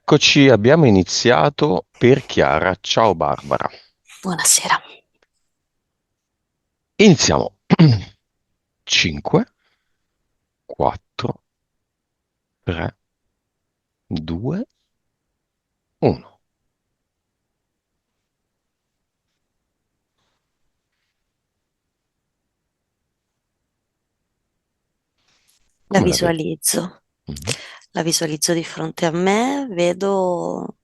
Eccoci, abbiamo iniziato per Chiara. Ciao Barbara. Buonasera. Iniziamo. 5, 4, 3, 2, 1. La Come la vedi? visualizzo. Mhm. La visualizzo di fronte a me, vedo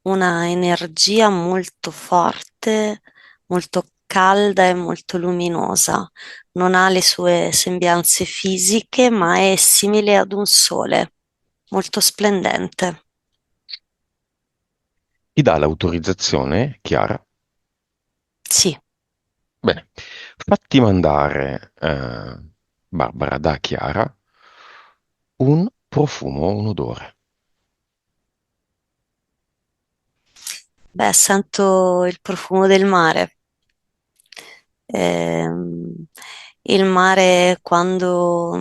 una energia molto forte, molto calda e molto luminosa. Non ha le sue sembianze fisiche, ma è simile ad un sole, molto splendente. Ti dà l'autorizzazione, Chiara? Sì, Bene. Fatti mandare, Barbara, da Chiara, un profumo, un odore. beh, sento il profumo del mare. Ehm, il mare quando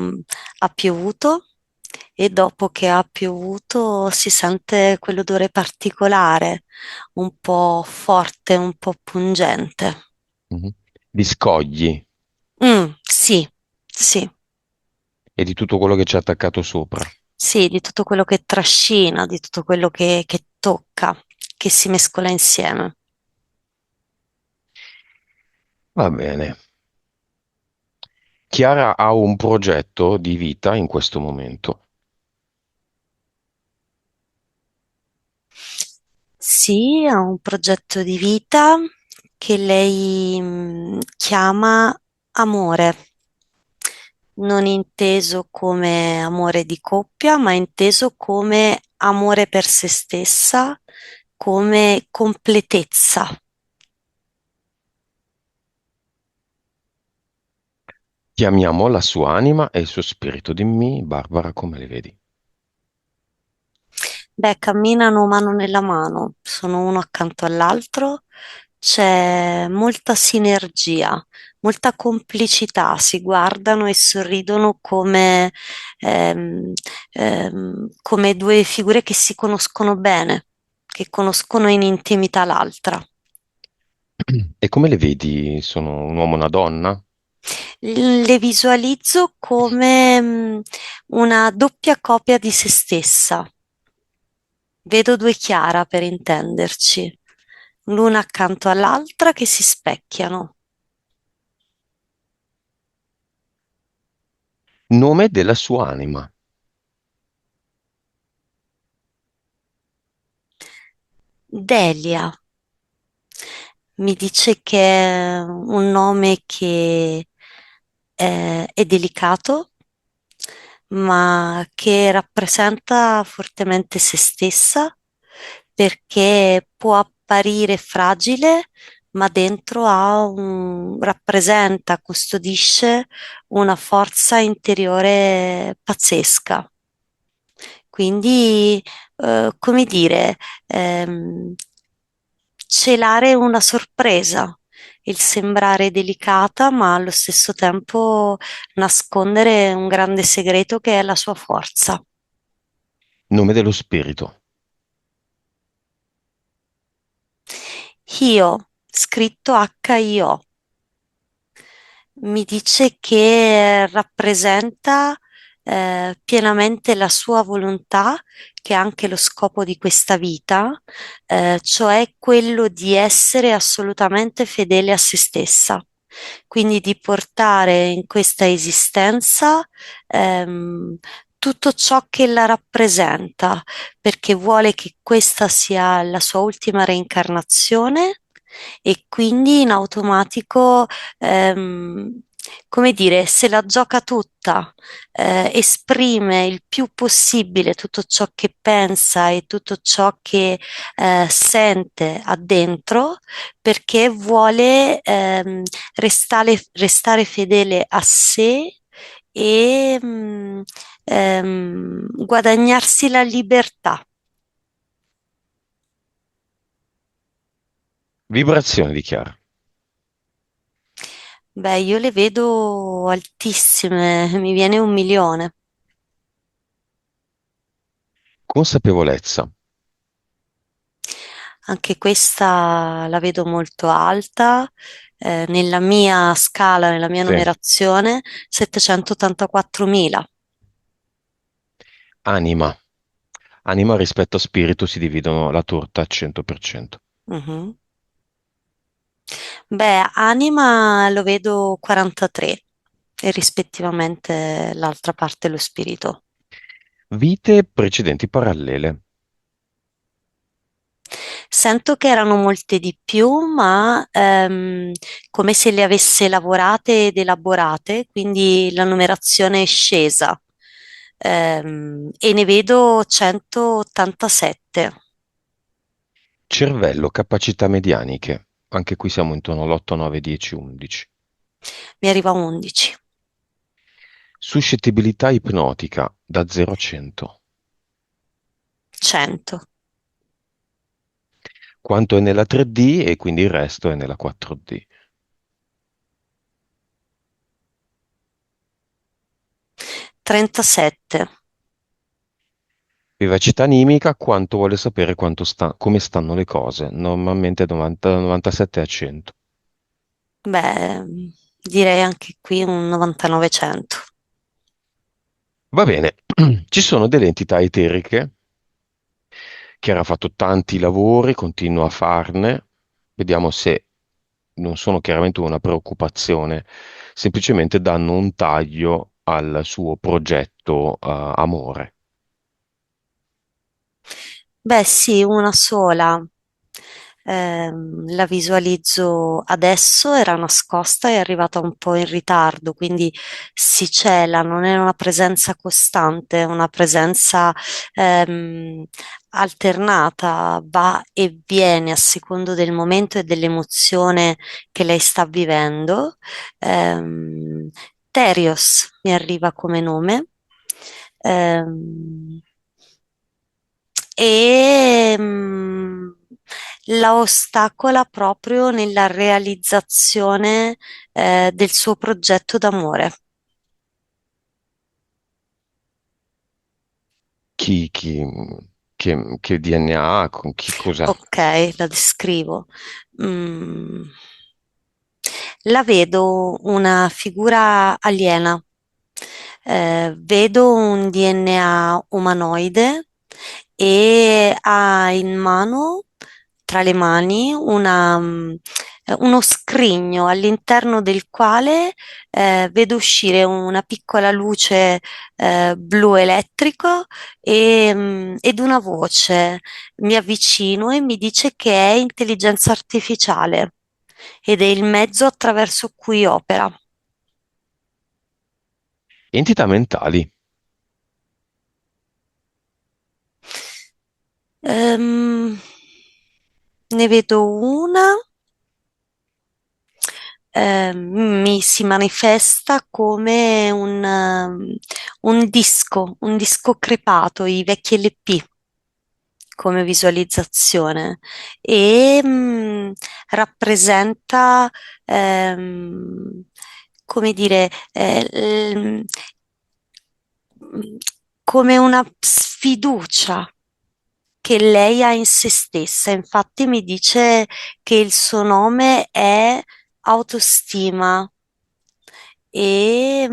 ha piovuto e dopo che ha piovuto si sente quell'odore particolare, un po' forte, un po' pungente. Mhm. Di scogli Sì, sì, e di tutto quello che ci è attaccato sopra. sì, di tutto quello che trascina, di tutto quello che tocca, che si mescola insieme. Va bene. Chiara ha un progetto di vita in questo momento. Sì, ha un progetto di vita che lei chiama amore, non inteso come amore di coppia, ma inteso come amore per se stessa, come completezza. Chiamiamo la sua anima e il suo spirito. Dimmi, Barbara, come le vedi? Beh, camminano mano nella mano, sono uno accanto all'altro, c'è molta sinergia, molta complicità, si guardano e sorridono ehm, come due figure che si conoscono bene, che conoscono in intimità l'altra. E come le vedi? Sono un uomo e una donna? Le visualizzo come una doppia copia di se stessa. Vedo due Chiara per intenderci, l'una accanto all'altra che si specchiano. Nome della sua anima. Delia mi dice che è un nome che è delicato, ma che rappresenta fortemente se stessa perché può apparire fragile, ma dentro rappresenta, custodisce una forza interiore pazzesca. Quindi, come dire, ehm, celare una sorpresa, il sembrare delicata, ma allo stesso tempo nascondere un grande segreto che è la sua forza. Nome dello spirito. Io, scritto H-I-O, mi dice che rappresenta pienamente la sua volontà, che è anche lo scopo di questa vita, cioè quello di essere assolutamente fedele a se stessa. Quindi di portare in questa esistenza ehm, tutto ciò che la rappresenta, perché vuole che questa sia la sua ultima reincarnazione e quindi in automatico ehm, come dire, se la gioca tutta, esprime il più possibile tutto ciò che pensa e tutto ciò che sente addentro, perché vuole restare fedele a sé e guadagnarsi la libertà. Vibrazione di Chiara. Beh, io le vedo altissime, mi viene 1 milione. Consapevolezza. Anche questa la vedo molto alta, nella mia scala, nella mia Sì. numerazione, 784.000. Anima. Anima rispetto a spirito si dividono la torta al 100%. Mhm. Beh, anima lo vedo 43 e rispettivamente l'altra parte lo spirito. Vite precedenti parallele. Sento che erano molte di più, ma come se le avesse lavorate ed elaborate, quindi la numerazione è scesa. E ne vedo 187. Cervello, capacità medianiche. Anche qui siamo intorno all'8, 9, 10, 11. Mi arriva 11. Suscettibilità ipnotica da 0 a 100. 100. Quanto è nella 3D e quindi il resto è nella 4D. 37. Vivacità animica, quanto vuole sapere come stanno le cose. Normalmente 90, 97 a 100. Beh, direi anche qui un 99-100. Va bene, ci sono delle entità eteriche che ha fatto tanti lavori, continua a farne. Vediamo se non sono chiaramente una preoccupazione, semplicemente danno un taglio al suo progetto, amore. Beh, sì, una sola. La visualizzo adesso, era nascosta, è arrivata un po' in ritardo, quindi si cela, non è una presenza costante, è una presenza ehm, alternata, va e viene a secondo del momento e dell'emozione che lei sta vivendo. Ehm, Terios mi arriva come nome. Ehm, e la ostacola proprio nella realizzazione del suo progetto d'amore. Chi, chi, che DNA ha, con chi cos'è? Ok, la descrivo. Mm, la vedo una figura aliena. Vedo un DNA umanoide e ha in mano, tra le mani, uno scrigno all'interno del quale vedo uscire una piccola luce blu elettrico ed una voce. Mi avvicino e mi dice che è intelligenza artificiale ed è il mezzo attraverso cui opera. Entità mentali. Ehm, Ne vedo una, mi si manifesta come un disco crepato, i vecchi LP come visualizzazione e rappresenta, come dire, come una sfiducia che lei ha in se stessa. Infatti mi dice che il suo nome è autostima e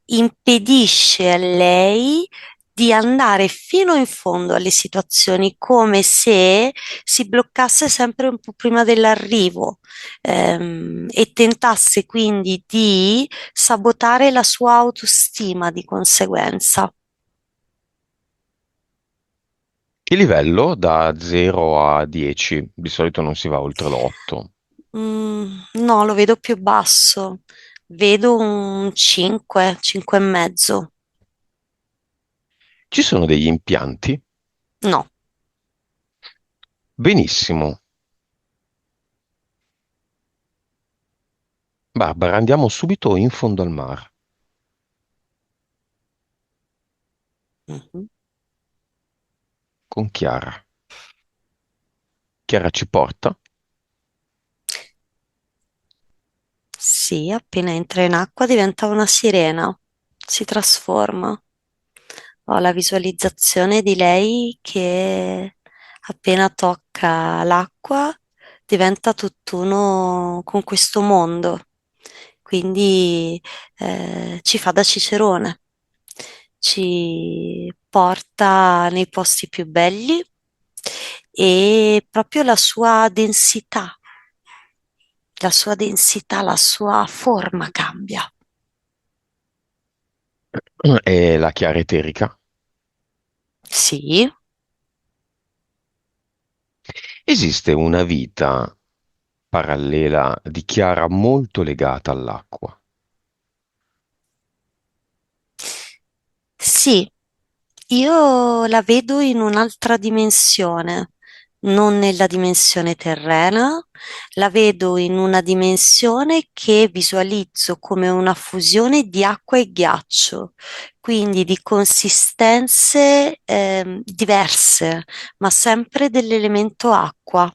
impedisce a lei di andare fino in fondo alle situazioni, come se si bloccasse sempre un po' prima dell'arrivo, e tentasse quindi di sabotare la sua autostima di conseguenza. Che livello? Da 0 a 10. Di solito non si va oltre l'8. No, lo vedo più basso. Vedo un 5, 5 e mezzo. Ci sono degli impianti? No. Benissimo. Barbara, andiamo subito in fondo al mare Mhm. con Chiara. Chiara ci porta. Sì, appena entra in acqua diventa una sirena, si trasforma. Ho la visualizzazione di lei che appena tocca l'acqua diventa tutt'uno con questo mondo, quindi ci fa da cicerone, ci porta nei posti più belli e proprio la sua forma cambia. E la chiara eterica. Sì, Esiste una vita parallela di Chiara molto legata all'acqua. sì, io la vedo in un'altra dimensione, non nella dimensione terrena, la vedo in una dimensione che visualizzo come una fusione di acqua e ghiaccio, quindi di consistenze diverse, ma sempre dell'elemento acqua.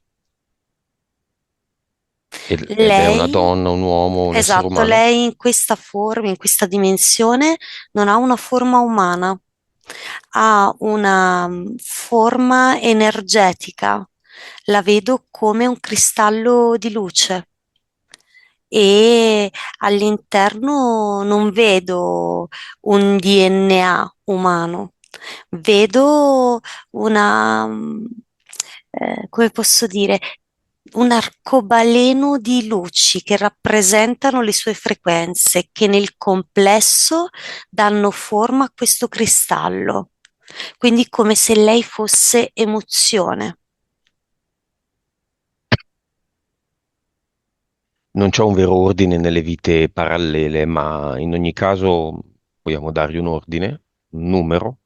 Ed è una Lei, donna, un uomo, un essere esatto, umano? lei in questa forma, in questa dimensione, non ha una forma umana, ha una forma energetica. La vedo come un cristallo di luce e all'interno non vedo un DNA umano, vedo una, come posso dire, un arcobaleno di luci che rappresentano le sue frequenze, che nel complesso danno forma a questo cristallo. Quindi come se lei fosse emozione. Non c'è un vero ordine nelle vite parallele, ma in ogni caso vogliamo dargli un ordine, un numero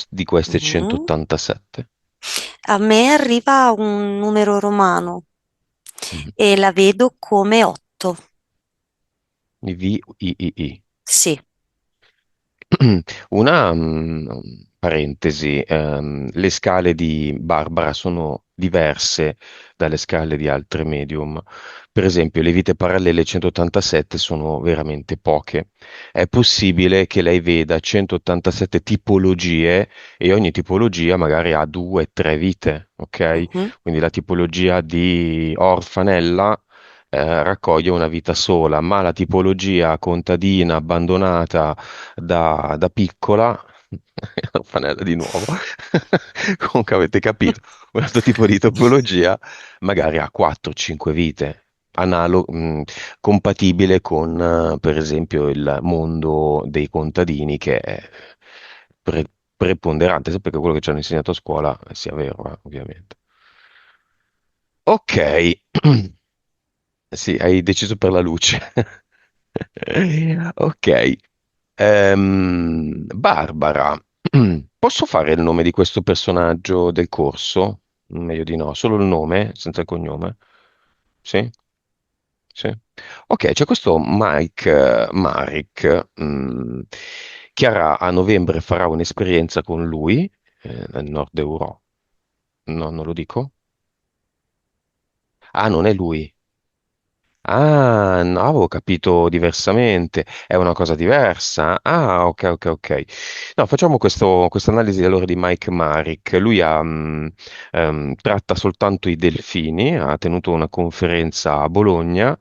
di queste Mhm. 187. A me arriva un numero romano Mhm. e la vedo come 8. I V, I. Sì. Una parentesi, le scale di Barbara sono diverse dalle scale di altre medium. Per esempio, le vite parallele 187 sono veramente poche. È possibile che lei veda 187 tipologie e ogni tipologia magari ha due, tre vite, ok? Mhm. Quindi la tipologia di orfanella raccoglie una vita sola, ma la tipologia contadina abbandonata da piccola, orfanella di nuovo, comunque avete capito, questo tipo di topologia magari ha 4-5 vite, compatibile con, per esempio, il mondo dei contadini che è pre- preponderante, sempre che quello che ci hanno insegnato a scuola sia vero, ovviamente. Ok, sì, hai deciso per la luce. Ok. Barbara, posso fare il nome di questo personaggio del corso? Meglio di no, solo il nome, senza il cognome. Sì? Sì. Ok, c'è questo Mike Marek, che a novembre farà un'esperienza con lui, nel nord Europa. No, non lo dico? Ah, non è lui. Ah, no, avevo capito diversamente, è una cosa diversa. Ah, ok. No, facciamo questa analisi allora di Mike Marik. Lui tratta soltanto i delfini, ha tenuto una conferenza a Bologna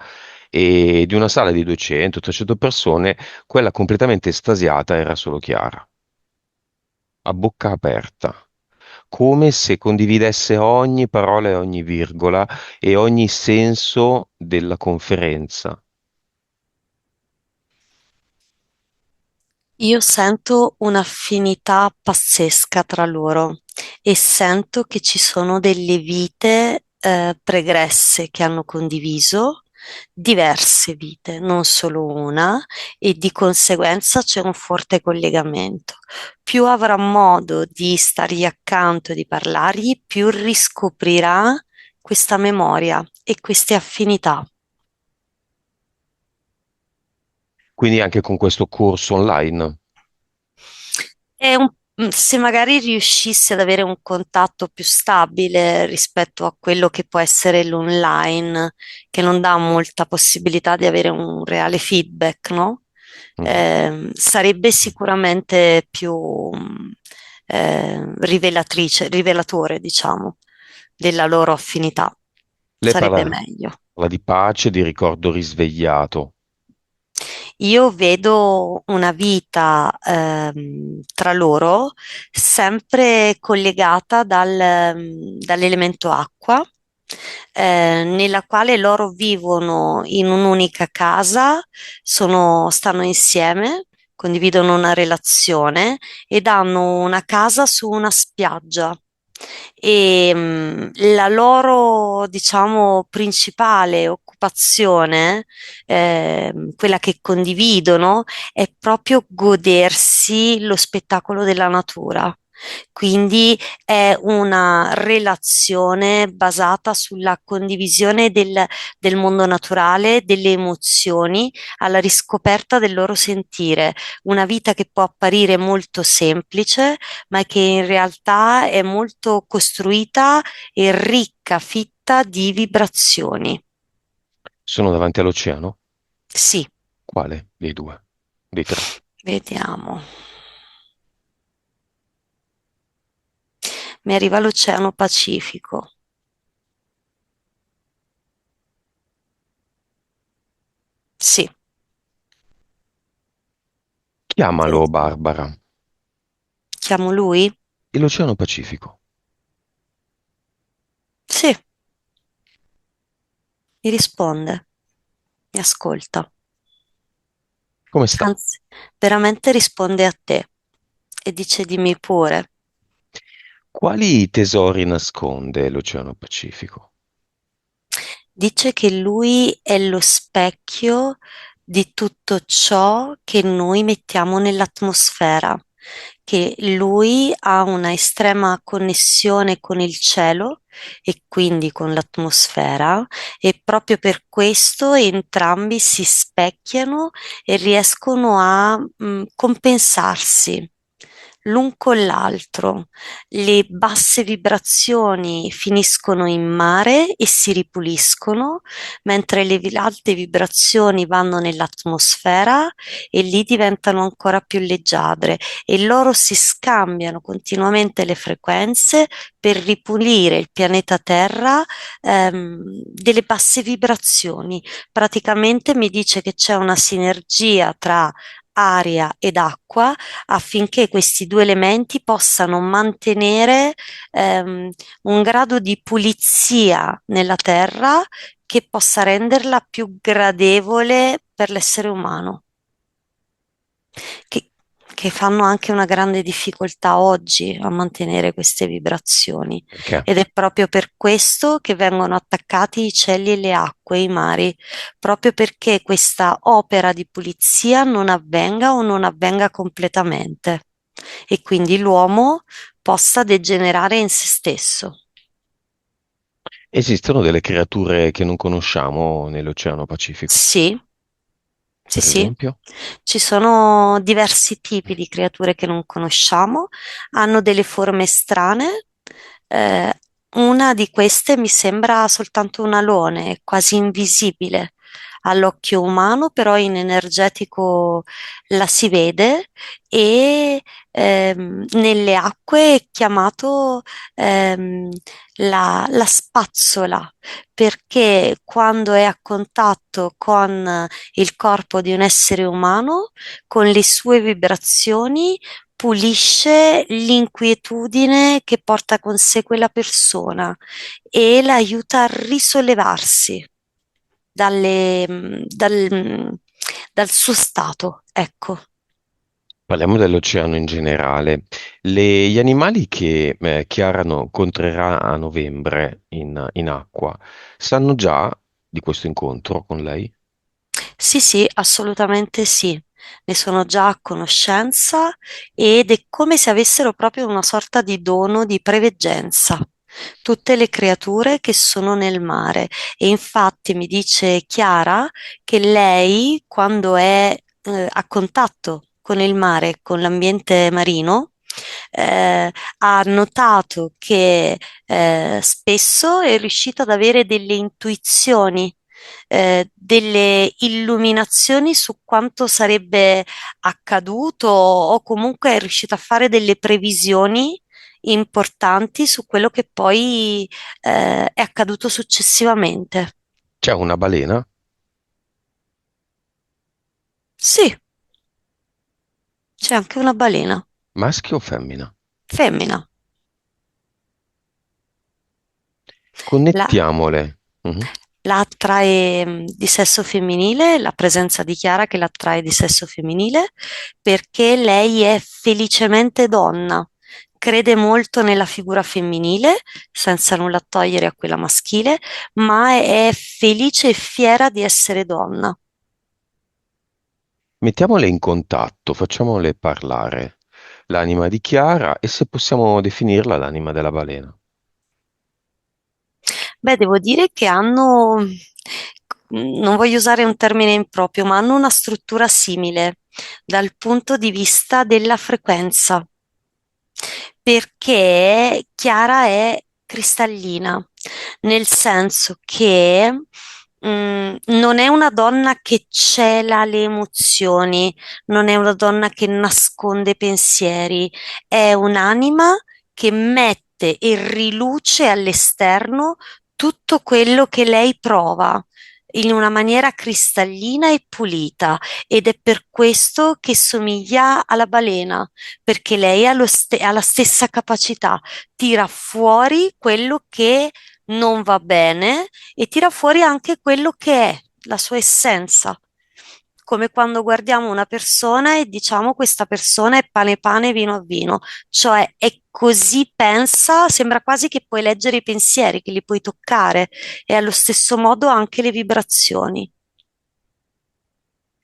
e di una sala di 200-300 persone, quella completamente estasiata era solo Chiara, a bocca aperta, come se condividesse ogni parola e ogni virgola e ogni senso della conferenza. Io sento un'affinità pazzesca tra loro e sento che ci sono delle vite pregresse che hanno condiviso, diverse vite, non solo una, e di conseguenza c'è un forte collegamento. Più avrà modo di stargli accanto e di parlargli, più riscoprirà questa memoria e queste affinità. Quindi anche con questo corso online. Se magari riuscissi ad avere un contatto più stabile rispetto a quello che può essere l'online, che non dà molta possibilità di avere un reale feedback, no? Mhm. Sarebbe sicuramente più rivelatore, diciamo, della loro affinità. Lei Sarebbe meglio. parla di pace, di ricordo risvegliato. Io vedo una vita tra loro sempre collegata dall'elemento acqua, nella quale loro vivono in un'unica casa, stanno insieme, condividono una relazione ed hanno una casa su una spiaggia. E la loro, diciamo, principale occupazione, quella che condividono, è proprio godersi lo spettacolo della natura. Quindi è una relazione basata sulla condivisione del mondo naturale, delle emozioni, alla riscoperta del loro sentire. Una vita che può apparire molto semplice, ma che in realtà è molto costruita e ricca, fitta di vibrazioni. Sono davanti all'oceano? Sì, Quale dei due? Dei tre? vediamo. Mi arriva l'Oceano Pacifico. Sì, Chiamalo vedi. Barbara. Chiamo lui? E l'Oceano Pacifico. Sì, mi risponde, mi ascolta. Come sta? Anzi, veramente risponde a te e dice dimmi pure. Quali tesori nasconde l'Oceano Pacifico? Dice che lui è lo specchio di tutto ciò che noi mettiamo nell'atmosfera, che lui ha una estrema connessione con il cielo e quindi con l'atmosfera e proprio per questo entrambi si specchiano e riescono a compensarsi l'un con l'altro. Le basse vibrazioni finiscono in mare e si ripuliscono, mentre le alte vibrazioni vanno nell'atmosfera e lì diventano ancora più leggiadre e loro si scambiano continuamente le frequenze per ripulire il pianeta Terra delle basse vibrazioni. Praticamente mi dice che c'è una sinergia tra aria ed acqua affinché questi due elementi possano mantenere un grado di pulizia nella terra che possa renderla più gradevole per l'essere umano, che, che fanno anche una grande difficoltà oggi a mantenere queste vibrazioni. Perché? Ed è proprio per questo che vengono attaccati i cieli e le acque, i mari, proprio perché questa opera di pulizia non avvenga o non avvenga completamente e quindi l'uomo possa degenerare in se stesso. Esistono delle creature che non conosciamo nell'Oceano Pacifico, Sì, sì, per sì. esempio? Ci sono diversi tipi di creature che non conosciamo, hanno delle forme strane. Eh, una di queste mi sembra soltanto un alone, è quasi invisibile all'occhio umano, però in energetico la si vede e nelle acque è chiamato ehm, la spazzola, perché quando è a contatto con il corpo di un essere umano, con le sue vibrazioni pulisce l'inquietudine che porta con sé quella persona e la aiuta a risollevarsi dal suo stato, ecco. Parliamo dell'oceano in generale. Gli animali che Chiara incontrerà a novembre in acqua, sanno già di questo incontro con lei? Sì, sì, assolutamente sì. Ne sono già a conoscenza ed è come se avessero proprio una sorta di dono di preveggenza. Tutte le creature che sono nel mare. E infatti mi dice Chiara che lei, quando è a contatto con il mare, con l'ambiente marino, ha notato che spesso è riuscita ad avere delle intuizioni delle illuminazioni su quanto sarebbe accaduto o comunque è riuscito a fare delle previsioni importanti su quello che poi è accaduto successivamente. C'è una balena, Sì, c'è anche una balena, maschio o femmina? femmina. La, Connettiamole. Mhm. la attrae di sesso femminile, la presenza di Chiara che l'attrae di sesso femminile, perché lei è felicemente donna, crede molto nella figura femminile, senza nulla togliere a quella maschile, ma è felice e fiera di essere donna. Mettiamole in contatto, facciamole parlare. L'anima di Chiara e se possiamo definirla l'anima della balena. Beh, devo dire che hanno, non voglio usare un termine improprio, ma hanno una struttura simile dal punto di vista della frequenza, perché Chiara è cristallina, nel senso che non è una donna che cela le emozioni, non è una donna che nasconde pensieri, è un'anima che mette e riluce all'esterno tutto quello che lei prova in una maniera cristallina e pulita ed è per questo che somiglia alla balena, perché lei ha la stessa capacità, tira fuori quello che non va bene e tira fuori anche quello che è la sua essenza. Come quando guardiamo una persona e diciamo questa persona è pane vino a vino, cioè è così pensa, sembra quasi che puoi leggere i pensieri, che li puoi toccare e allo stesso modo anche le vibrazioni.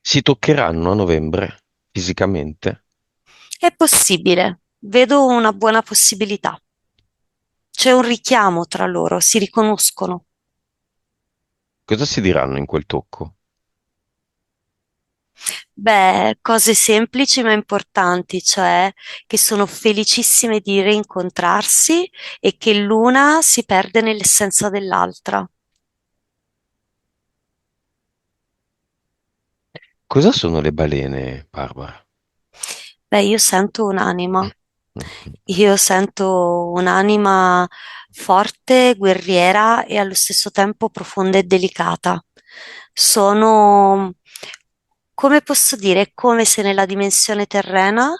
Si toccheranno a novembre, fisicamente? È possibile, vedo una buona possibilità. C'è un richiamo tra loro, si riconoscono. Cosa si diranno in quel tocco? Beh, cose semplici ma importanti, cioè che sono felicissime di rincontrarsi e che l'una si perde nell'essenza dell'altra. Cosa sono le balene, Barbara? Beh, io sento un'anima, Mhm. io sento un'anima forte, guerriera e allo stesso tempo profonda e delicata. Sono, come posso dire, è come se nella dimensione terrena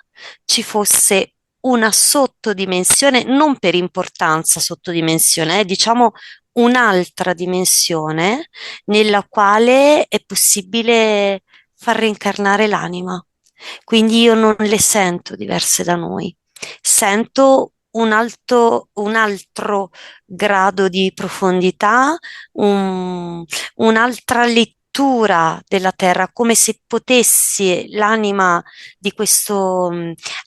ci fosse una sottodimensione, non per importanza sottodimensione, diciamo un'altra dimensione nella quale è possibile far reincarnare l'anima. Quindi io non le sento diverse da noi, sento un altro grado di profondità, un'altra lettura della terra, come se potessi l'anima di questo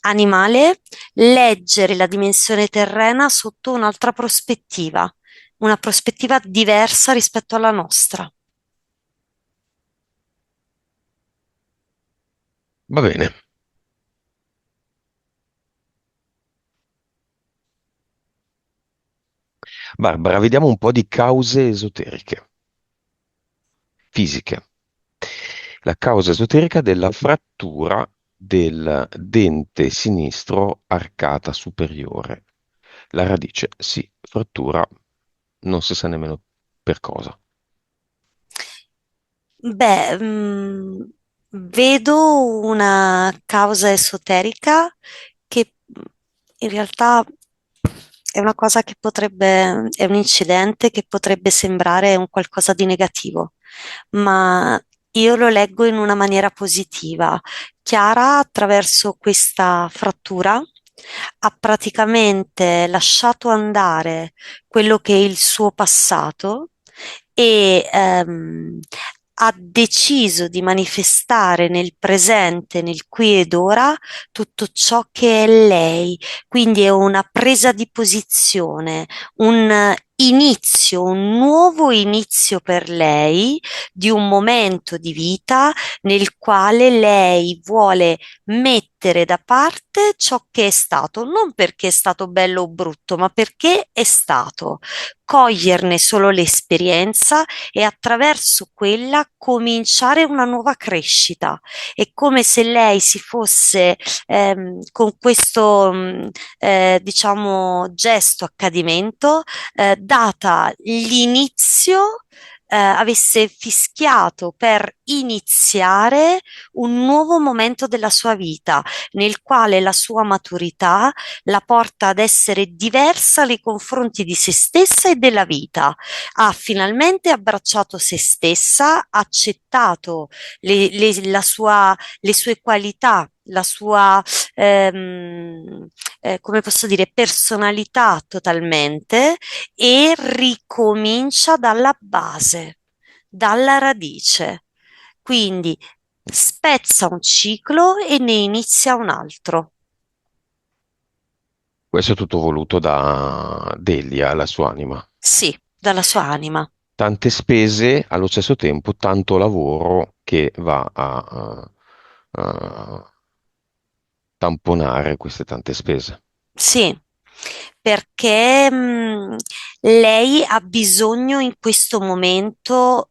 animale leggere la dimensione terrena sotto un'altra prospettiva, una prospettiva diversa rispetto alla nostra. Va bene. Barbara, vediamo un po' di cause esoteriche, fisiche. La causa esoterica della frattura del dente sinistro arcata superiore. La radice, sì, frattura, non si sa nemmeno per cosa. Beh, vedo una causa esoterica che in realtà è una cosa che potrebbe, è un incidente che potrebbe sembrare un qualcosa di negativo, ma io lo leggo in una maniera positiva. Chiara, attraverso questa frattura, ha praticamente lasciato andare quello che è il suo passato e ha deciso di manifestare nel presente, nel qui ed ora, tutto ciò che è lei. Quindi è una presa di posizione, un inizio, un nuovo inizio per lei di un momento di vita nel quale lei vuole mettere mettere da parte ciò che è stato, non perché è stato bello o brutto, ma perché è stato, coglierne solo l'esperienza e attraverso quella cominciare una nuova crescita. È come se lei si fosse con questo diciamo gesto accadimento data l'inizio, avesse fischiato per iniziare un nuovo momento della sua vita, nel quale la sua maturità la porta ad essere diversa nei confronti di se stessa e della vita. Ha finalmente abbracciato se stessa, accettato le sue qualità, la sua come posso dire, personalità totalmente e ricomincia dalla base, dalla radice. Quindi spezza un ciclo e ne inizia un altro. Questo è tutto voluto da Delia, la sua anima. Sì, dalla sua anima. Tante spese, allo stesso tempo tanto lavoro che va a tamponare queste tante spese. Sì, perché lei ha bisogno in questo momento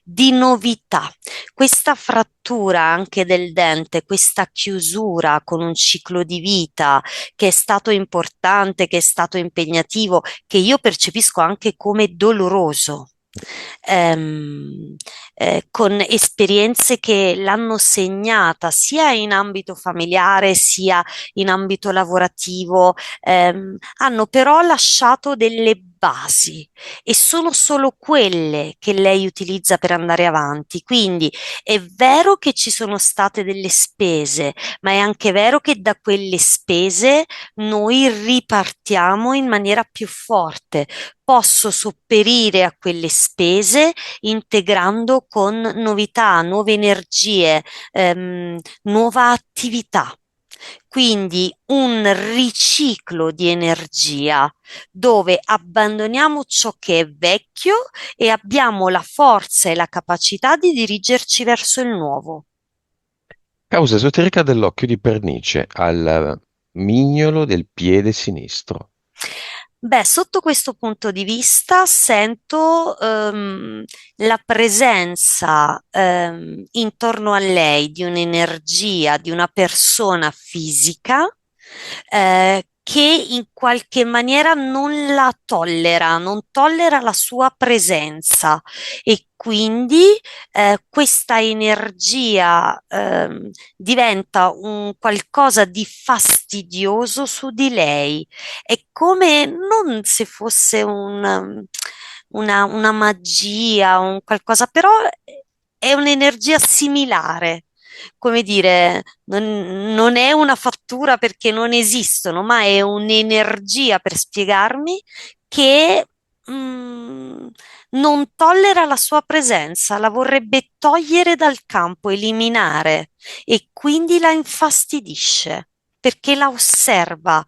di novità. Questa frattura anche del dente, questa chiusura con un ciclo di vita che è stato importante, che è stato impegnativo, che io percepisco anche come doloroso. ehm, con esperienze che l'hanno segnata sia in ambito familiare sia in ambito lavorativo, hanno però lasciato delle basi e sono solo quelle che lei utilizza per andare avanti. Quindi è vero che ci sono state delle spese, ma è anche vero che da quelle spese noi ripartiamo in maniera più forte. Posso sopperire a quelle spese integrando con novità, nuove energie, nuova attività. Quindi un riciclo di energia dove abbandoniamo ciò che è vecchio e abbiamo la forza e la capacità di dirigerci verso il nuovo. Causa esoterica dell'occhio di pernice al mignolo del piede sinistro. Beh, sotto questo punto di vista sento la presenza intorno a lei di un'energia, di una persona fisica che in qualche maniera non la tollera, non tollera la sua presenza e quindi questa energia diventa un qualcosa di fastidioso su di lei. È come non se fosse una magia, un qualcosa, però è un'energia similare. Come dire, non è una fattura perché non esistono, ma è un'energia per spiegarmi che non tollera la sua presenza, la vorrebbe togliere dal campo, eliminare e quindi la infastidisce perché la osserva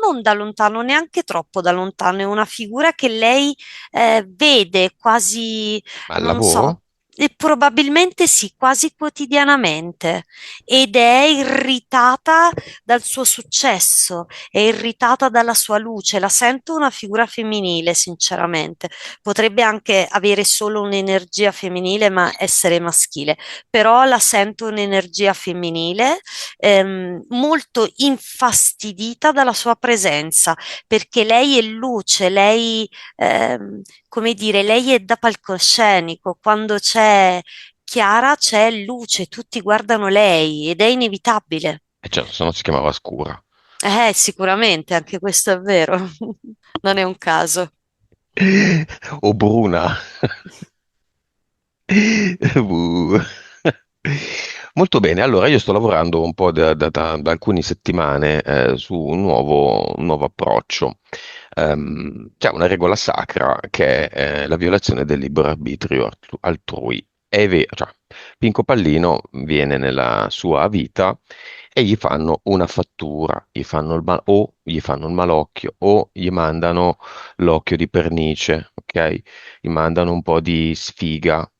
non da lontano, neanche troppo da lontano, è una figura che lei vede quasi, Al non so, lavoro? e probabilmente sì, quasi quotidianamente ed è irritata dal suo successo, è irritata dalla sua luce, la sento una figura femminile, sinceramente. Potrebbe anche avere solo un'energia femminile, ma essere maschile, però la sento un'energia femminile molto infastidita dalla sua presenza, perché lei è luce, lei, come dire, lei è da palcoscenico, quando c'è Chiara c'è luce, tutti guardano lei ed è inevitabile. E certo, se no si chiamava scura. Sicuramente, anche questo è vero, non è un caso. O bruna. Uh. Molto bene, allora io sto lavorando un po' da alcune settimane su un nuovo approccio. C'è una regola sacra che è la violazione del libero arbitrio altrui. È vero, cioè, Pinco Pallino viene nella sua vita e gli fanno una fattura, o gli fanno il malocchio o gli mandano l'occhio di pernice, ok? Gli mandano un po' di sfiga.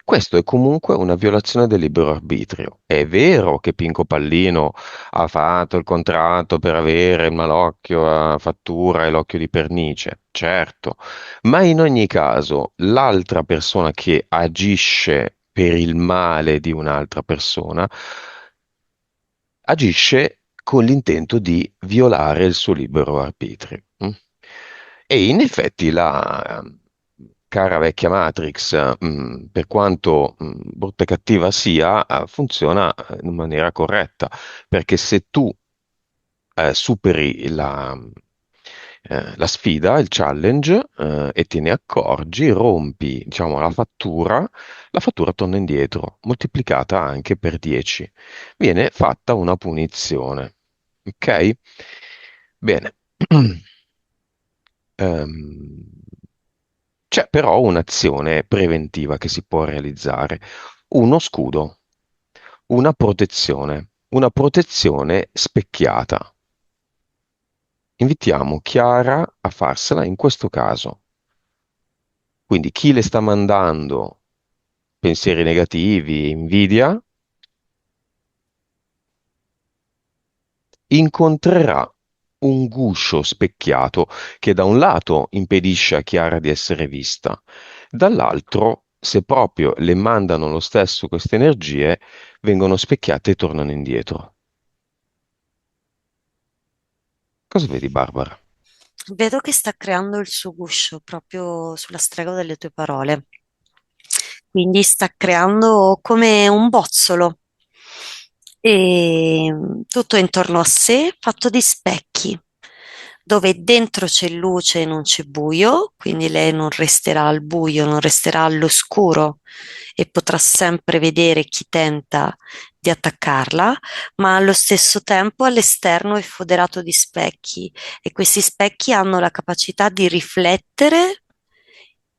Questo è comunque una violazione del libero arbitrio. È vero che Pinco Pallino ha fatto il contratto per avere il malocchio a fattura e l'occhio di pernice, certo, ma in ogni caso l'altra persona che agisce per il male di un'altra persona agisce con l'intento di violare il suo libero arbitrio. E in effetti la cara vecchia Matrix, per quanto brutta e cattiva sia, funziona in maniera corretta, perché se tu superi la sfida, il challenge, e te ne accorgi, rompi, diciamo, la fattura torna indietro, moltiplicata anche per 10. Viene fatta una punizione. Ok? Bene. Ehm, C'è però un'azione preventiva che si può realizzare. Uno scudo, una protezione specchiata. Invitiamo Chiara a farsela in questo caso. Quindi chi le sta mandando pensieri negativi, invidia, incontrerà un guscio specchiato che da un lato impedisce a Chiara di essere vista, dall'altro, se proprio le mandano lo stesso queste energie, vengono specchiate e tornano indietro. Cosa vedi, Barbara? Vedo che sta creando il suo guscio proprio sulla strega delle tue parole. Quindi sta creando come un bozzolo e tutto intorno a sé fatto di specchi, dove dentro c'è luce e non c'è buio, quindi lei non resterà al buio, non resterà all'oscuro e potrà sempre vedere chi tenta di attaccarla, ma allo stesso tempo all'esterno è foderato di specchi e questi specchi hanno la capacità di riflettere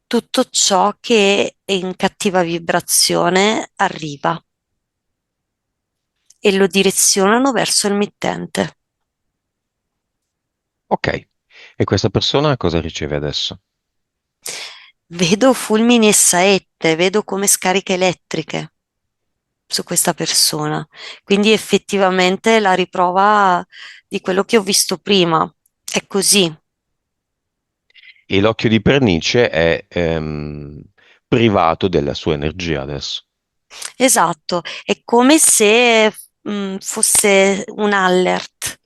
tutto ciò che è in cattiva vibrazione arriva e lo direzionano verso il mittente. Ok, e questa persona cosa riceve adesso? Vedo fulmini e saette, vedo come scariche elettriche su questa persona. Quindi effettivamente è la riprova di quello che ho visto prima. È così. E l'occhio di pernice è privato della sua energia adesso. Esatto, è come se fosse un alert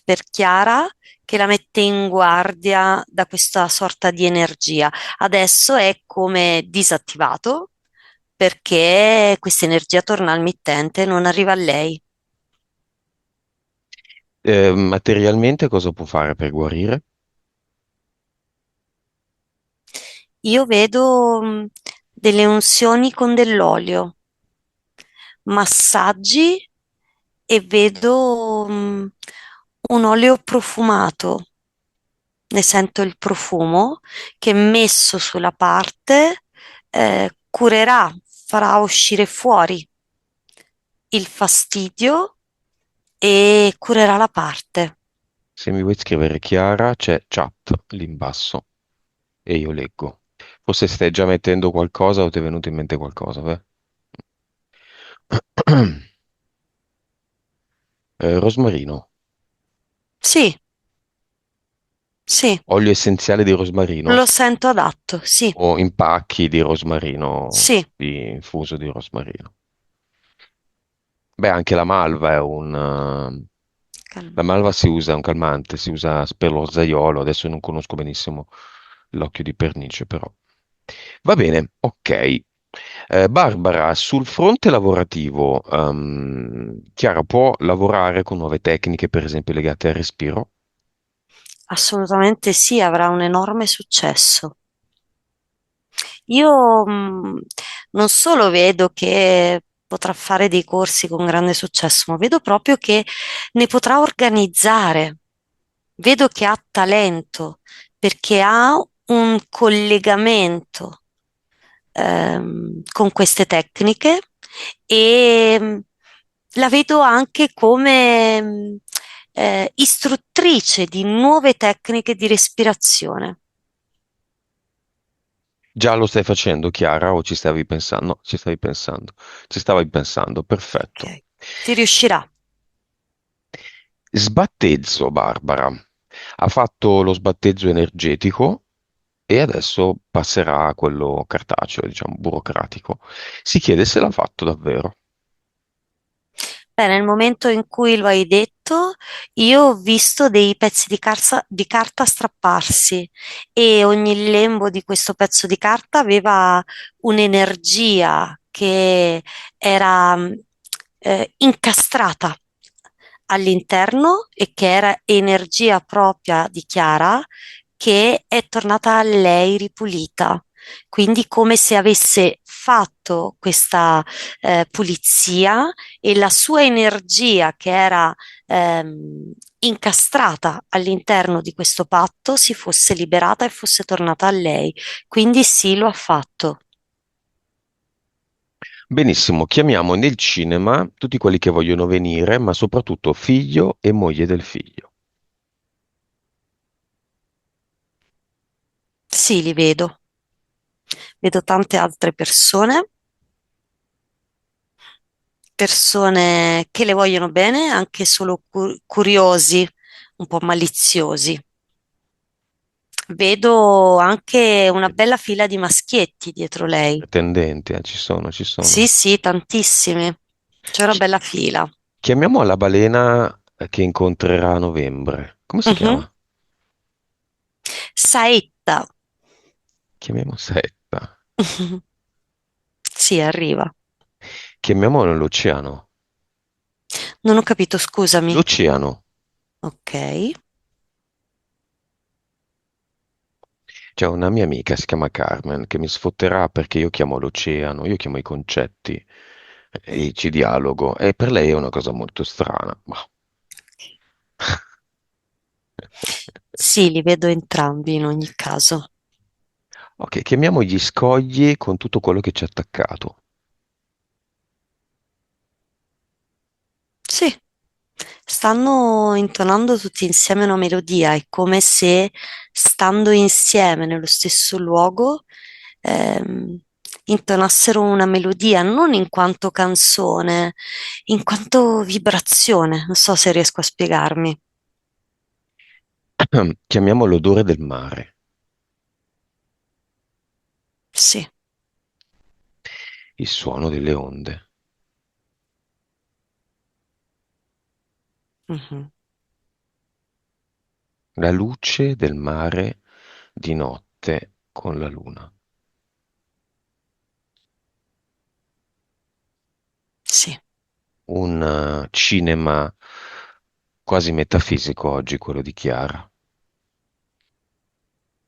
per Chiara che la mette in guardia da questa sorta di energia. Adesso è come disattivato perché questa energia torna al mittente e non arriva a lei. Materialmente cosa può fare per guarire? Io vedo delle unzioni con dell'olio, massaggi e vedo un olio profumato. Ne sento il profumo che messo sulla parte curerà, farà uscire fuori il fastidio e curerà la parte. Se mi vuoi scrivere Chiara, c'è chat lì in basso e io leggo. Forse stai già mettendo qualcosa o ti è venuto in mente qualcosa, beh? Rosmarino, Sì, sì, olio essenziale di lo rosmarino sento adatto, sì, o impacchi di rosmarino, sì. di infuso di rosmarino. Beh, anche la malva è la malva si usa, è un calmante, si usa per l'orzaiolo, adesso non conosco benissimo l'occhio di pernice, però. Va bene, ok. Barbara, sul fronte lavorativo, Chiara può lavorare con nuove tecniche, per esempio legate al respiro? Assolutamente sì, avrà un enorme successo. Io non solo vedo che potrà fare dei corsi con grande successo, ma vedo proprio che ne potrà organizzare. Vedo che ha talento perché ha un collegamento con queste tecniche e la vedo anche come istruttrice di nuove tecniche di respirazione. Già lo stai facendo, Chiara, o ci stavi pensando? No, ci stavi pensando. Ci stavi pensando, perfetto. Ok, ti riuscirà. Sbattezzo, Barbara. Ha fatto lo sbattezzo energetico e adesso passerà a quello cartaceo, diciamo, burocratico. Si chiede se l'ha fatto davvero. Beh, nel momento in cui lo hai detto, io ho visto dei pezzi di carta strapparsi e ogni lembo di questo pezzo di carta aveva un'energia che era incastrata all'interno e che era energia propria di Chiara che è tornata a lei ripulita. Quindi come se avesse fatto questa pulizia e la sua energia che era incastrata all'interno di questo patto si fosse liberata e fosse tornata a lei. Quindi sì, lo ha fatto. Benissimo, chiamiamo nel cinema tutti quelli che vogliono venire, ma soprattutto figlio e moglie del figlio. Sì, li vedo. Vedo tante altre persone, persone che le vogliono bene, anche solo curiosi, un po' maliziosi. Vedo anche una bella fila di maschietti dietro lei. Pretendenti, ci sono, ci Sì, sono. sì, tantissimi. C'è una Chi- bella fila. Chiamiamo la balena che incontrerà a novembre. Come si Mhm. chiama? Saetta. Chiamiamo Setta. Sì, arriva. Chiamiamolo l'oceano. Non ho capito, scusami. L'oceano. Ok. C'è una mia amica, si chiama Carmen, che mi sfotterà perché io chiamo l'oceano, io chiamo i concetti e ci dialogo. E per lei è una cosa molto strana. Ma... Sì, li vedo entrambi in ogni caso. Ok, chiamiamo gli scogli con tutto quello che c'è attaccato. Sì, stanno intonando tutti insieme una melodia. È come se stando insieme nello stesso luogo, ehm, intonassero una melodia, non in quanto canzone, in quanto vibrazione. Non so se riesco a spiegarmi. Chiamiamo l'odore del mare, Sì. il suono delle onde, Mhm. la luce del mare di notte con la luna. Sì, Un cinema quasi metafisico oggi, quello di Chiara.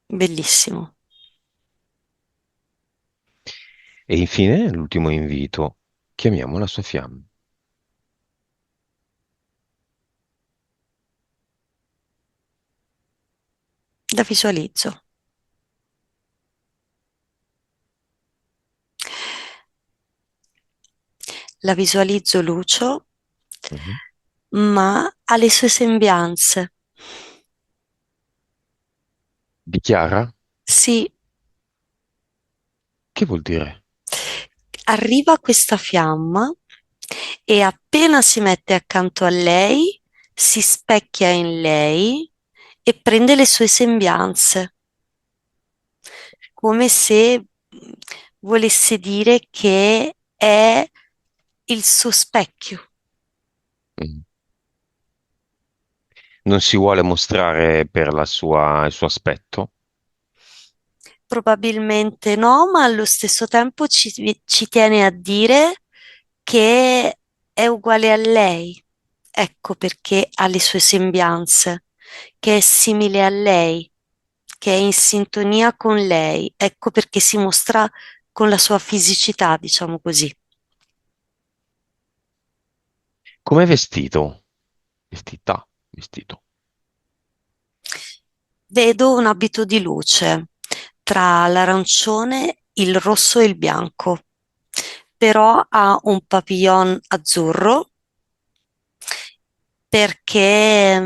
bellissimo. E infine, l'ultimo invito, chiamiamo la sua fiamma. La visualizzo. La visualizzo Lucio, Mhm. ma ha le sue sembianze. Di Chiara? Sì, Che vuol dire? arriva questa fiamma e appena si mette accanto a lei, si specchia in lei e prende le sue sembianze, come se volesse dire che è il suo specchio. Mm. Non si vuole mostrare per il suo aspetto? Probabilmente no, ma allo stesso tempo ci tiene a dire che è uguale a lei. Ecco perché ha le sue sembianze, che è simile a lei, che è in sintonia con lei. Ecco perché si mostra con la sua fisicità, diciamo così. Com'è vestito? Vestita, vestito. Vedo un abito di luce tra l'arancione, il rosso e il bianco, però ha un papillon azzurro perché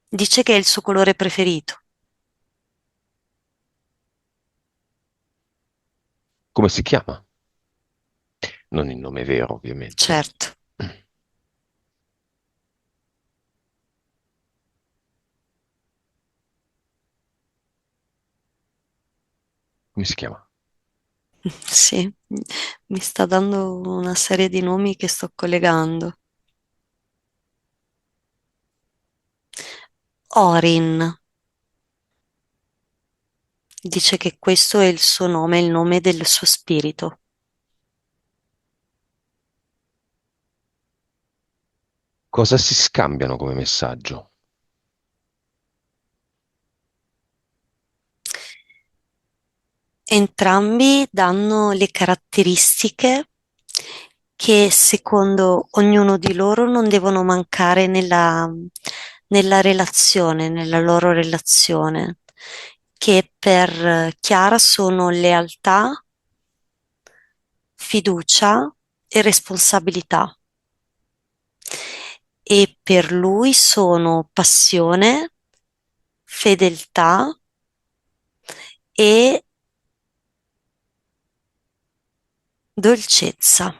dice che è il suo colore preferito. Come si chiama? Non il nome vero, ovviamente. Certo. Come si chiama? Sì, mi sta dando una serie di nomi che sto collegando. Orin dice che questo è il suo nome, il nome del suo spirito. Cosa si scambiano come messaggio? Entrambi danno le caratteristiche che secondo ognuno di loro non devono mancare nella relazione, nella loro relazione, che per Chiara sono lealtà, fiducia e responsabilità e per lui sono passione, fedeltà e dolcezza,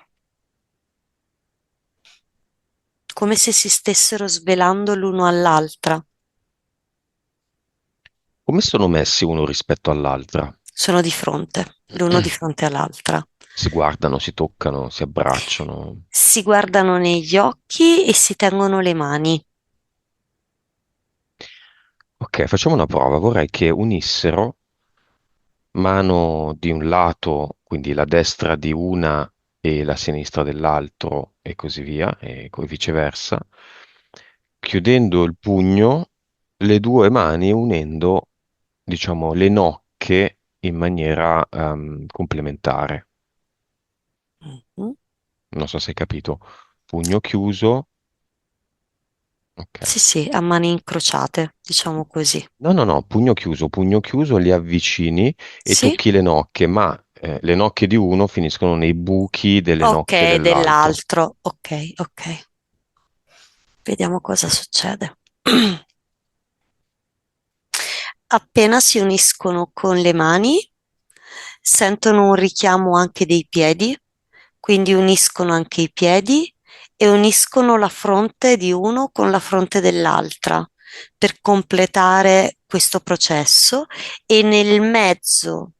come se si stessero svelando l'uno all'altra. Come sono messi uno rispetto all'altra? Sono di fronte, l'uno di fronte all'altra. Si guardano, si toccano, si abbracciano. Si guardano negli occhi e si tengono le mani. Ok, facciamo una prova. Vorrei che unissero mano di un lato, quindi la destra di una e la sinistra dell'altro e così via, e viceversa, chiudendo il pugno, le due mani unendo, diciamo, le nocche in maniera complementare. Mhm. Non so se hai capito. Pugno chiuso, Sì, ok. sì, a mani incrociate, diciamo così. No, no, no, pugno chiuso, li avvicini e Sì? tocchi le nocche, ma le nocche di uno finiscono nei buchi delle nocche Ok, dell'altro. dell'altro. Ok, ok. Vediamo cosa succede. Appena si uniscono con le mani, sentono un richiamo anche dei piedi, quindi uniscono anche i piedi e uniscono la fronte di uno con la fronte dell'altra per completare questo processo e nel mezzo,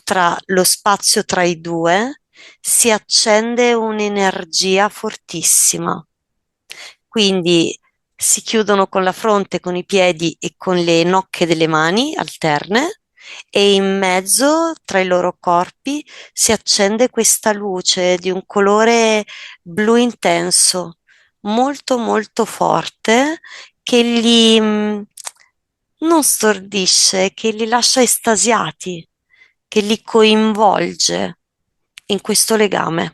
tra lo spazio tra i due, si accende un'energia fortissima. Quindi si chiudono con la fronte, con i piedi e con le nocche delle mani alterne e in mezzo tra i loro corpi si accende questa luce di un colore blu intenso, molto molto forte, che non stordisce, che li lascia estasiati, che li coinvolge in questo legame.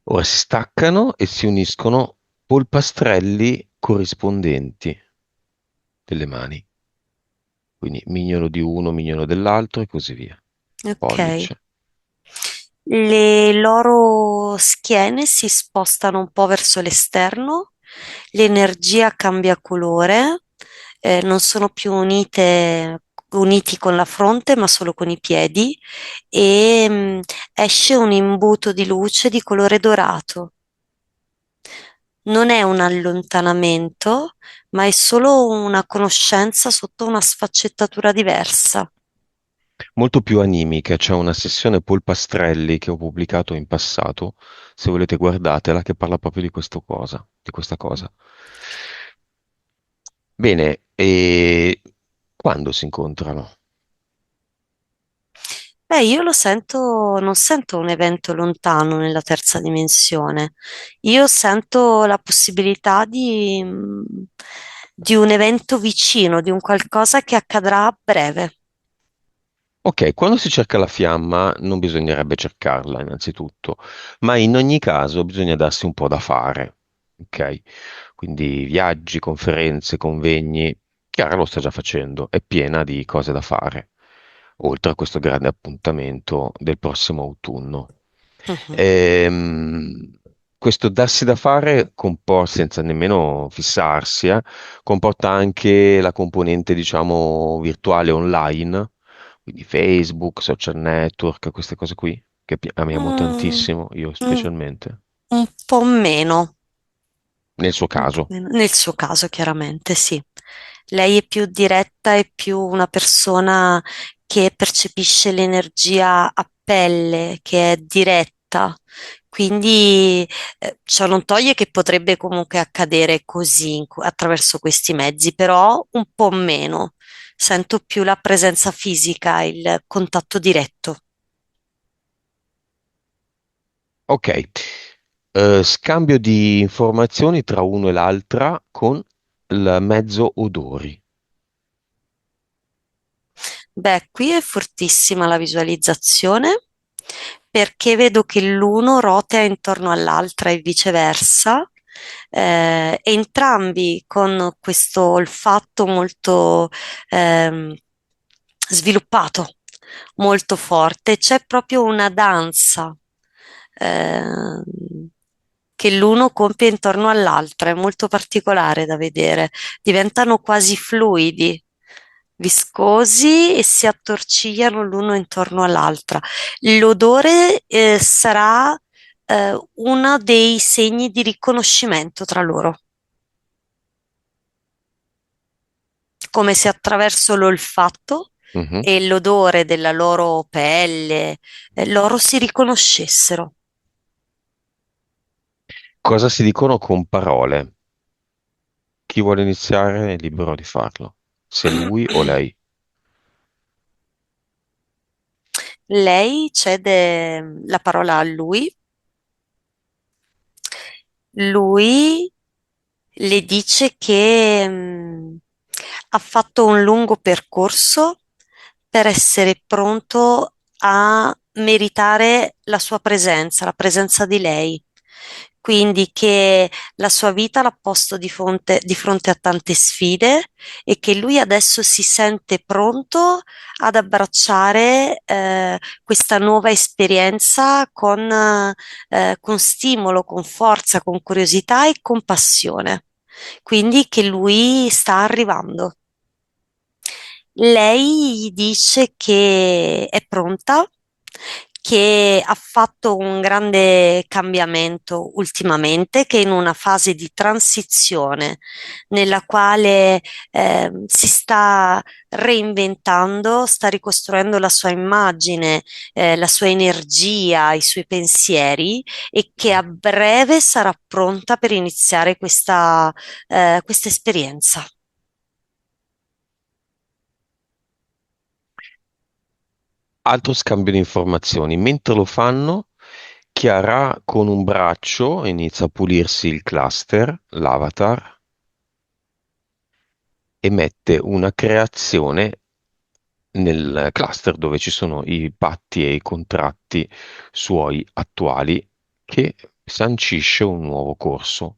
Ora si staccano e si uniscono polpastrelli corrispondenti delle mani, quindi mignolo di uno, mignolo dell'altro e così via. Ok. Pollice. Le loro schiene si spostano un po' verso l'esterno, l'energia cambia colore, non sono più uniti con la fronte, ma solo con i piedi, e esce un imbuto di luce di colore dorato. Non è un allontanamento, ma è solo una conoscenza sotto una sfaccettatura diversa. Molto più animica, c'è una sessione polpastrelli che ho pubblicato in passato, se volete guardatela, che parla proprio di questo cosa, di questa cosa. Bene, e quando si incontrano? Beh, io lo sento, non sento un evento lontano nella terza dimensione. Io sento la possibilità di un evento vicino, di un qualcosa che accadrà a breve. Ok, quando si cerca la fiamma non bisognerebbe cercarla innanzitutto, ma in ogni caso bisogna darsi un po' da fare, ok? Quindi viaggi, conferenze, convegni, Chiara lo sta già facendo, è piena di cose da fare, oltre a questo grande appuntamento del prossimo autunno. Mhm. Ehm, Questo darsi da fare comporta, senza nemmeno fissarsi, comporta anche la componente, diciamo, virtuale online, quindi Facebook, social network, queste cose qui, che amiamo Mm, tantissimo, io un, specialmente, un po' meno, nel suo un po' caso. meno. Nel suo caso, chiaramente, sì. Lei è più diretta, è più una persona che percepisce l'energia a pelle, che è diretta. Quindi ciò non toglie che potrebbe comunque accadere così, attraverso questi mezzi, però un po' meno. Sento più la presenza fisica, il contatto diretto. Ok. Scambio di informazioni tra uno e l'altra con il mezzo odori. Beh, qui è fortissima la visualizzazione perché vedo che l'uno rotea intorno all'altra e viceversa, entrambi con questo olfatto molto ehm, sviluppato, molto forte. C'è proprio una danza ehm, che l'uno compie intorno all'altra, è molto particolare da vedere, diventano quasi fluidi, viscosi e si attorcigliano l'uno intorno all'altra. L'odore sarà uno dei segni di riconoscimento tra loro, come se attraverso l'olfatto Mhm. e l'odore della loro pelle, loro si riconoscessero. Cosa si dicono con parole? Chi vuole iniziare è libero di farlo, se lui o lei. Lei cede la parola a lui. Lui le dice che ha fatto un lungo percorso per essere pronto a meritare la sua presenza, la presenza di lei. Quindi che la sua vita l'ha posto di fronte a tante sfide e che lui adesso si sente pronto ad abbracciare questa nuova esperienza con stimolo, con forza, con curiosità e con passione. Quindi che lui sta arrivando. Lei gli dice che è pronta, che ha fatto un grande cambiamento ultimamente, che è in una fase di transizione nella quale si sta reinventando, sta ricostruendo la sua immagine, la sua energia, i suoi pensieri e che a breve sarà pronta per iniziare questa esperienza. Altro scambio di informazioni. Mentre lo fanno, Chiara con un braccio inizia a pulirsi il cluster, l'avatar, e mette una creazione nel cluster dove ci sono i patti e i contratti suoi attuali che sancisce un nuovo corso.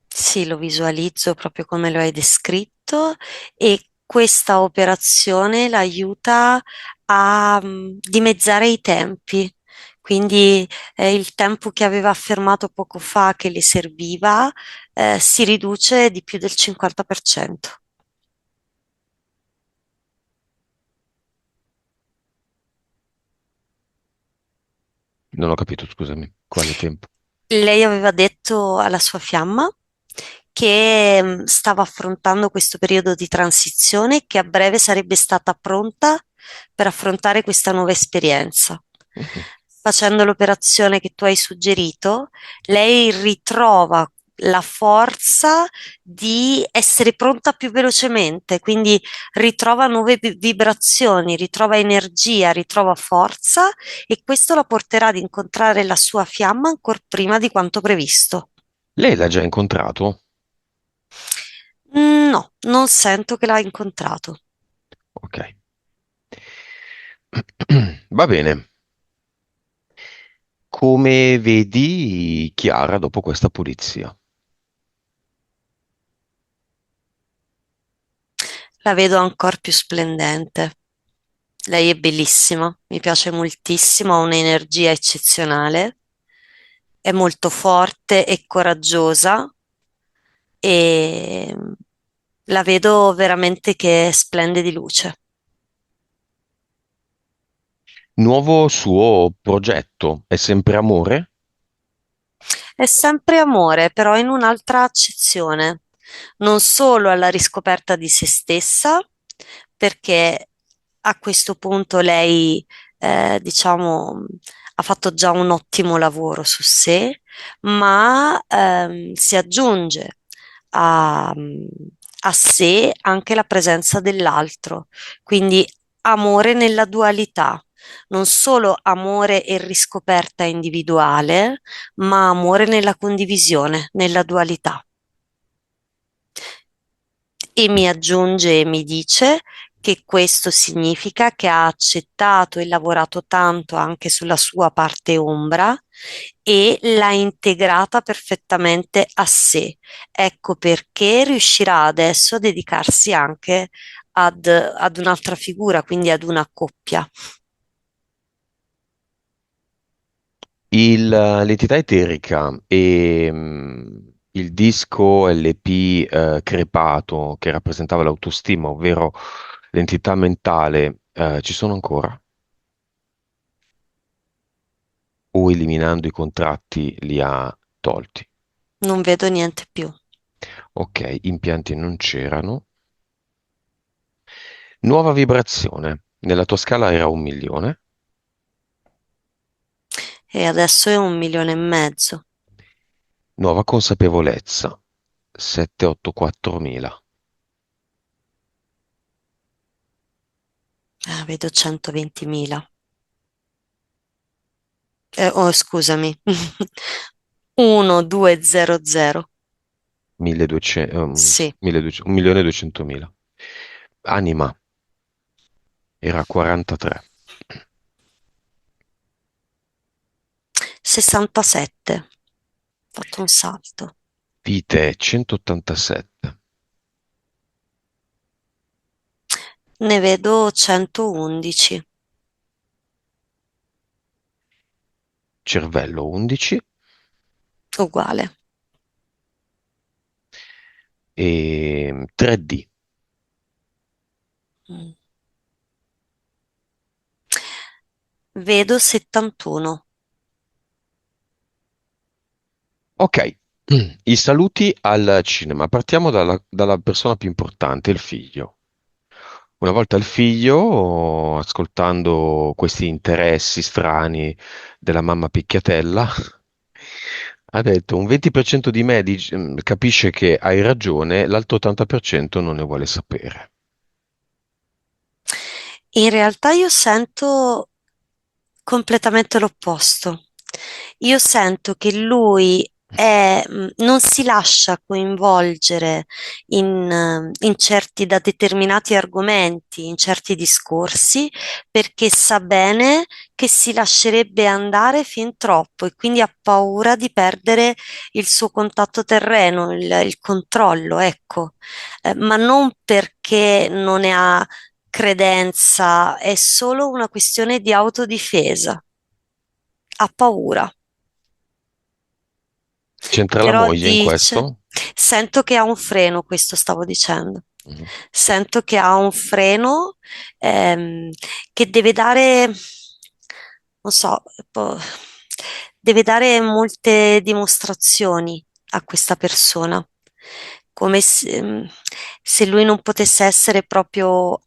Sì, lo visualizzo proprio come lo hai descritto e questa operazione l'aiuta a dimezzare i tempi. Quindi il tempo che aveva affermato poco fa che le serviva si riduce di più del 50%. Non ho capito, scusami, quale tempo? Lei aveva detto alla sua fiamma che stava affrontando questo periodo di transizione e che a breve sarebbe stata pronta per affrontare questa nuova esperienza. Mhm. Facendo l'operazione che tu hai suggerito, lei ritrova la forza di essere pronta più velocemente, quindi ritrova nuove vibrazioni, ritrova energia, ritrova forza e questo la porterà ad incontrare la sua fiamma ancora prima di quanto previsto. Lei l'ha già incontrato? No, non sento che l'ha incontrato. Ok. Va bene. Come vedi Chiara dopo questa pulizia? La vedo ancora più splendente. Lei è bellissima, mi piace moltissimo, ha un'energia eccezionale, è molto forte e coraggiosa e La vedo veramente che splende di luce. Nuovo suo progetto, è sempre amore? È sempre amore, però in un'altra accezione, non solo alla riscoperta di se stessa, perché a questo punto lei, diciamo, ha fatto già un ottimo lavoro su sé, ma si aggiunge a, a sé anche la presenza dell'altro, quindi amore nella dualità, non solo amore e riscoperta individuale, ma amore nella condivisione, nella dualità. E mi aggiunge e mi dice che questo significa che ha accettato e lavorato tanto anche sulla sua parte ombra e l'ha integrata perfettamente a sé. Ecco perché riuscirà adesso a dedicarsi anche ad un'altra figura, quindi ad una coppia. L'entità eterica e il disco LP crepato che rappresentava l'autostima, ovvero l'entità mentale, ci sono ancora? O eliminando i contratti li ha tolti? Non vedo niente più. Ok, impianti non c'erano. Nuova vibrazione. Nella tua scala era 1 milione. E adesso è 1,5 milioni. Nuova consapevolezza. 784 mila. Vedo 120.000. Oh, scusami. 1200. 1200, Sì, 1200, 1.200.000. Anima era 43. 67. Ho fatto un salto. Vite 187. Ne vedo 111. Cervello 11 Uguale. e 3D. Mm. Vedo 71. Ok, i saluti al cinema. Partiamo dalla persona più importante, il figlio. Una volta il figlio, ascoltando questi interessi strani della mamma picchiatella, ha detto un 20% di me capisce che hai ragione, l'altro 80% non ne vuole sapere. In realtà io sento completamente l'opposto. Io sento che lui non si lascia coinvolgere in certi, da determinati argomenti, in certi discorsi, perché sa bene che si lascerebbe andare fin troppo e quindi ha paura di perdere il suo contatto terreno, il controllo, ecco. Ma non perché non ne ha credenza, è solo una questione di autodifesa. Ha paura, C'entra la però moglie in dice, questo? sento che ha un freno, questo stavo dicendo. Mhm. Sento che ha un freno che deve dare, non so, po- deve dare molte dimostrazioni a questa persona, come se lui non potesse essere proprio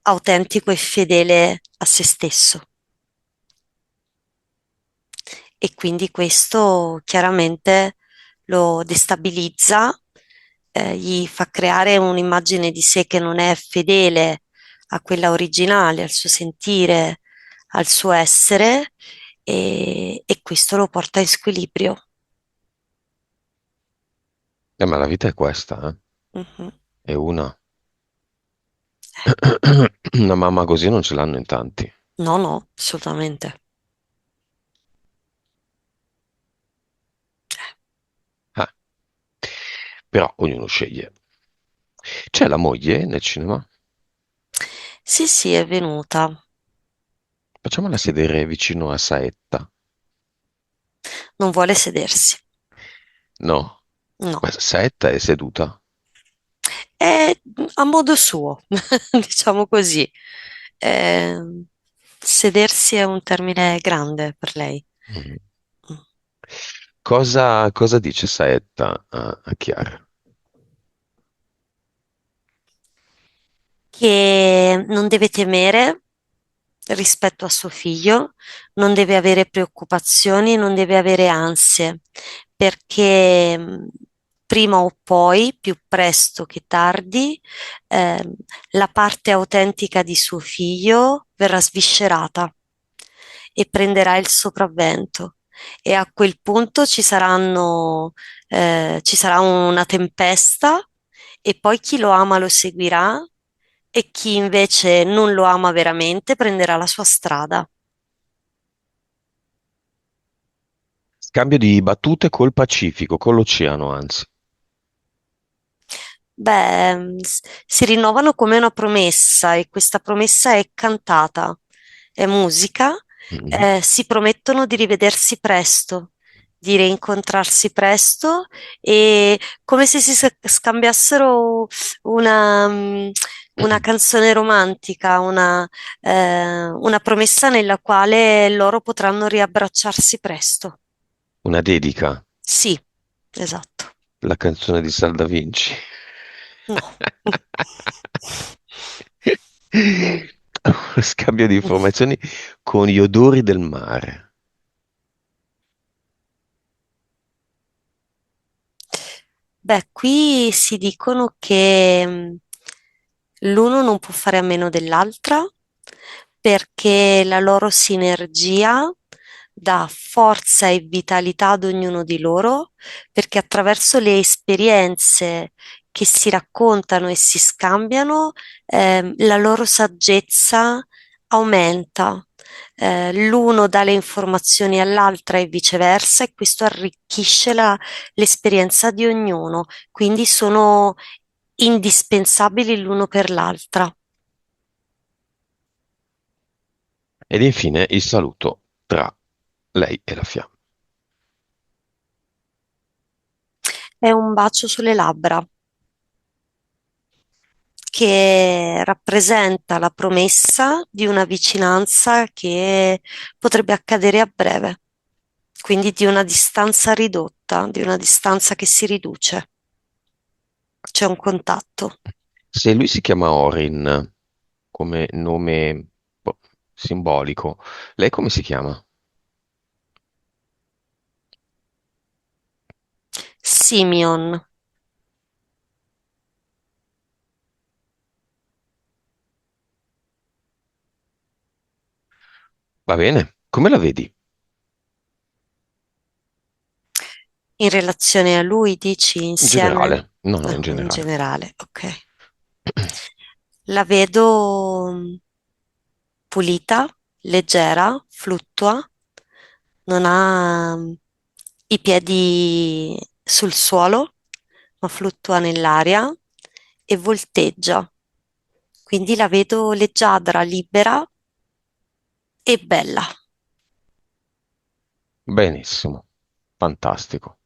autentico e fedele a se stesso. E quindi questo chiaramente lo destabilizza, gli fa creare un'immagine di sé che non è fedele a quella originale, al suo sentire, al suo essere e questo lo porta in squilibrio. Ma la vita è questa, eh? Mhm. È una. Una mamma così non ce l'hanno in tanti. No, no, assolutamente. Eh, Però ognuno sceglie. C'è la moglie nel cinema? Sì, sì, è venuta. Facciamola sedere vicino a Saetta. Non vuole sedersi. No, No. ma Saetta è seduta. È a modo suo, diciamo così. Eh, Sedersi è un termine grande per lei. Mm. Cosa dice Saetta a Chiara? Che non deve temere rispetto a suo figlio, non deve avere preoccupazioni, non deve avere ansie, perché prima o poi, più presto che tardi, ehm, la parte autentica di suo figlio verrà sviscerata e prenderà il sopravvento. E a quel punto ci sarà una tempesta e poi chi lo ama lo seguirà e chi invece non lo ama veramente prenderà la sua strada. Scambio di battute col Pacifico, con l'oceano, anzi. Beh, si rinnovano come una promessa e questa promessa è cantata, è musica, Mhm. si promettono di rivedersi presto, di rincontrarsi presto e come se scambiassero una, una canzone romantica, una promessa nella quale loro potranno riabbracciarsi presto. Una dedica, Sì, esatto. la canzone di Salda Vinci. No. Scambio di informazioni con gli odori del mare. Beh, qui si dicono che l'uno non può fare a meno dell'altra perché la loro sinergia dà forza e vitalità ad ognuno di loro, perché attraverso le esperienze che si raccontano e si scambiano, la loro saggezza aumenta. L'uno dà le informazioni all'altra e viceversa, e questo arricchisce l'esperienza di ognuno, quindi sono indispensabili l'uno per l'altra. Ed infine il saluto tra lei e la fiamma. È un bacio sulle labbra che rappresenta la promessa di una vicinanza che potrebbe accadere a breve, quindi di una distanza ridotta, di una distanza che si riduce. C'è un contatto. Se lui si chiama Orin come nome boh, simbolico, lei come si chiama? Simeon. Va bene, come la vedi? In relazione a lui, dici In insieme? generale, no, no, in In generale. generale, ok. La vedo pulita, leggera, fluttua, non ha i piedi sul suolo, ma fluttua nell'aria e volteggia. Quindi la vedo leggiadra, libera e bella. Benissimo, fantastico.